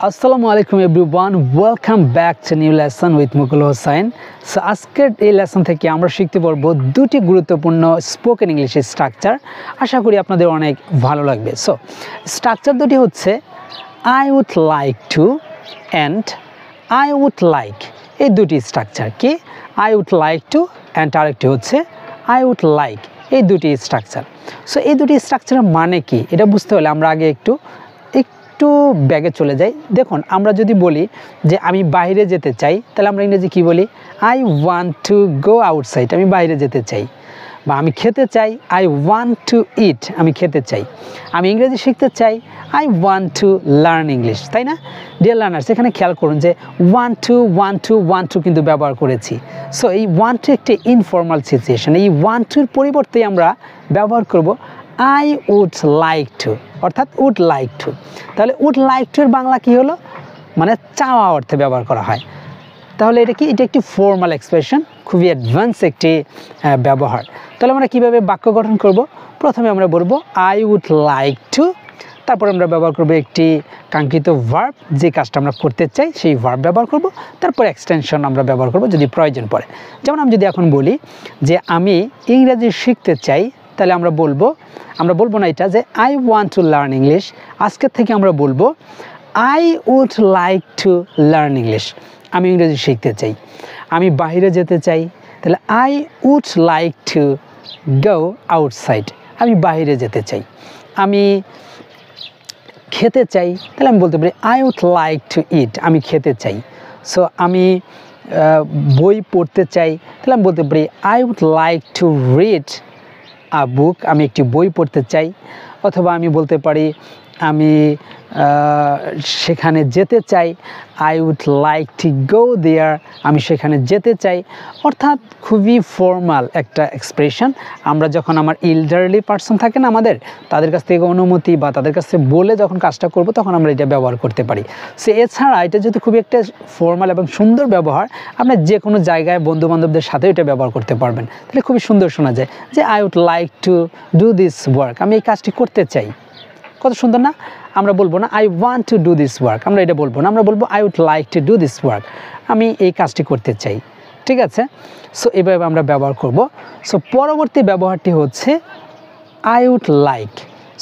আসসালামু আলাইকুম everyone, welcome back to new lesson with Mukul Hossain. So আজকের এই লেসন থেকে আমরা শিখতে পারবো দুটি গুরুত্বপূর্ণ স্পোকেন ইংলিশের স্ট্রাকচার। আশা করি আপনাদের অনেক ভালো লাগবে। সো স্ট্রাকচার দুটি হচ্ছে I would like to and I would like. এই দুটি স্ট্রাকচার কি? I would like to and আরেকটি হচ্ছে আই উড লাইক। এই দুটি স্ট্রাকচার। সো এই দুটি স্ট্রাকচারের মানে কি এটা বুঝতে হলে আমরা আগে একটু ব্যাগে চলে যাই। দেখুন, আমরা যদি বলি যে আমি বাইরে যেতে চাই, তাহলে আমরা ইংরেজি কী বলি? I want two go outside, আমি বাইরে যেতে চাই। বা আমি খেতে চাই, আই ওয়ান্ট টু ইট, আমি খেতে চাই। আমি ইংরেজি শিখতে চাই, I want to learn English, তাই না? ডিয়ার লার্নার্স, এখানে খেয়াল করুন যে ওয়ান টু কিন্তু ব্যবহার করেছি। সো এই ওয়ান টু একটি ইনফর্মাল সিচুয়েশন। এই ওয়ান টুর পরিবর্তে আমরা ব্যবহার করব আই উড লাইক টু, অর্থাৎ উড লাইক টু। তাহলে উড লাইক টু এর বাংলা কী হলো? মানে চাওয়া অর্থে ব্যবহার করা হয়। তাহলে এটা কি? এটা একটি ফর্মাল এক্সপ্রেশন, খুবই অ্যাডভান্স একটি ব্যবহার। তাহলে আমরা কীভাবে বাক্য গঠন করব? প্রথমে আমরা বলবো আই উড লাইক টু, তারপর আমরা ব্যবহার করব একটি কাঙ্ক্ষিত ভার্ব, যে কাজটা আমরা করতে চাই সেই ভার্ব ব্যবহার করব। তারপর এক্সটেনশন আমরা ব্যবহার করব যদি প্রয়োজন পড়ে। যেমন আমি যদি এখন বলি যে আমি ইংরেজি শিখতে চাই, তাহলে আমরা বলবো না এটা যে I want to learn English. আজকের থেকে আমরা বলবো I would like to learn English. আমি ইংরেজি শিখতে চাই। আমি বাইরে যেতে চাই, তাহলে I would like to go outside, আমি বাইরে যেতে চাই। আমি খেতে চাই, তাহলে আমি বলতে পারি আই উড লাইক টু ইট, আমি খেতে চাই। সো আমি বই পড়তে চাই, তাহলে আমি বলতে পারি I would like to read a book, আমি একটি বই পড়তে চাই। অথবা আমি বলতে পারি আমি সেখানে যেতে চাই, I would like to go there, আমি সেখানে যেতে চাই। অর্থাৎ খুবই ফর্মাল একটা এক্সপ্রেশন। আমরা যখন আমার এল্ডারলি পার্সন থাকে না আমাদের, তাদের কাছ থেকে অনুমতি বা তাদের কাছ থেকে বলে যখন কাজটা করব, তখন আমরা এটা ব্যবহার করতে পারি। সো এছাড়া এটা যেহেতু খুবই একটা ফর্মাল এবং সুন্দর ব্যবহার, আপনার যে কোনো জায়গায় বন্ধুবান্ধবদের সাথে এটা ব্যবহার করতে পারবেন। তাহলে খুবই সুন্দর শোনা যায় যে I would like to do this work, আমি এই কাজটি করতে চাই। কত সুন্দর না? আমরা বলবো না I want to do this work, আমরা এটা বলবো না। আমরা বলবো I would like to do this work, আমি এই কাজটি করতে চাই। ঠিক আছে? সো এভাবে আমরা ব্যবহার করব। সো পরবর্তী ব্যবহারটি হচ্ছে আই উড লাইক।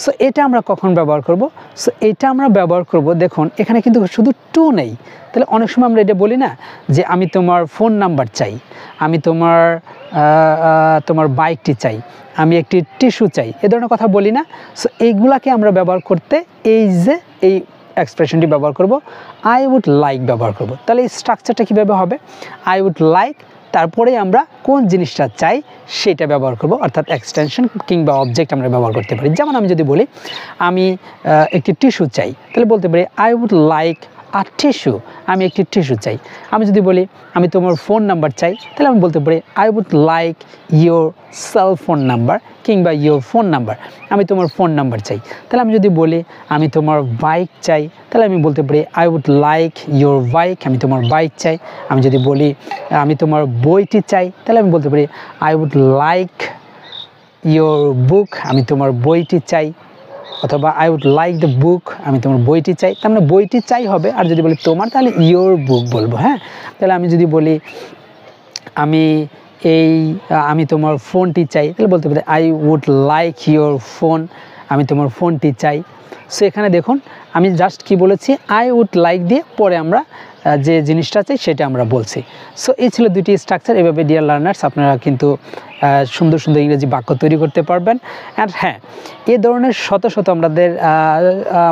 সো এটা আমরা কখন ব্যবহার করব? সো এটা আমরা ব্যবহার করব, দেখুন এখানে কিন্তু শুধু টু নেই। তাহলে অনেক সময় আমরা এটা বলি না যে আমি তোমার ফোন নাম্বার চাই, আমি তোমার বাইকটি চাই, আমি একটি টিস্যু চাই, এ ধরনের কথা বলি না? সো এইগুলাকে আমরা ব্যবহার করতে এই এক্সপ্রেশনটি ব্যবহার করব, আই উড লাইক ব্যবহার করব। তাহলে এই স্ট্রাকচারটা কীভাবে হবে? আই উড লাইক, তারপরে আমরা কোন জিনিসটা চাই সেটা ব্যবহার করব, অর্থাৎ এক্সটেনশন কিংবা অবজেক্ট আমরা ব্যবহার করতে পারি। যেমন আমি যদি বলি আমি একটি টিস্যু চাই, তাহলে বলতে পারি I would like a tissue, আমি একটি টিস্যু চাই। আমি যদি বলি আমি তোমার ফোন নাম্বার চাই, তাহলে আমি বলতে পারি I would like your cell phone number কিংবা ইয়োর ফোন নাম্বার, আমি তোমার ফোন নাম্বার চাই। তাহলে আমি যদি বলি আমি তোমার বাইক চাই, তাহলে আমি বলতে পারি I would like your bike, আমি তোমার বাইক চাই। আমি যদি বলি আমি তোমার বইটি চাই, তাহলে আমি বলতে পারি I would like your book, আমি তোমার বইটি চাই। অথবা I would like the book, আমি তোমার বইটি চাই। তার মানে বইটি চাই হবে। আর যদি বলি তোমার, তাহলে ইয়োর বুক বলবো। হ্যাঁ, তাহলে আমি যদি বলি আমি তোমার ফোনটি চাই, তাহলে বলতে পারি I would like your phone, আমি তোমার ফোনটি চাই। সো এখানে দেখুন আমি জাস্ট কি বলেছি, আই উড লাইক দিয়ে পরে আমরা যে জিনিসটা চাই সেটা আমরা বলছি। সো এই ছিল দুটি স্ট্রাকচার। এভাবে ডিয়ার লার্নার্স আপনারা কিন্তু সুন্দর সুন্দর ইংরেজি বাক্য তৈরি করতে পারবেন। আর হ্যাঁ, এ ধরনের শত শত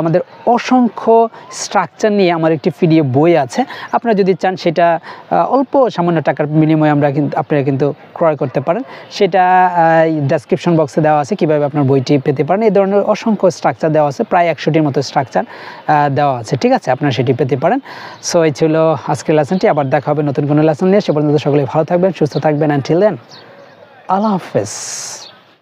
আমাদের অসংখ্য স্ট্রাকচার নিয়ে আমার একটি পিডিএফ বই আছে। আপনারা যদি চান সেটা অল্প সামান্য টাকার বিনিময়ে আপনারা কিন্তু ক্রয় করতে পারেন। সেটা ডেসক্রিপশন বক্সে দেওয়া আছে, কীভাবে আপনার বইটি পেতে পারেন। এই ধরনের অসংখ্য স্ট্রাকচার দেওয়া আছে, প্রায় 100টির মতো স্ট্রাকচার দেওয়া আছে। ঠিক আছে, আপনারা সেটি পেতে পারেন। সো এই ছিল আজকের লেসনটি। আবার দেখা হবে নতুন কোনো লেসন নিয়ে। সে পর্যন্ত সকলে ভালো থাকবেন, সুস্থ থাকবেন। আনটিল দেন, আল্লাহ হাফেজ।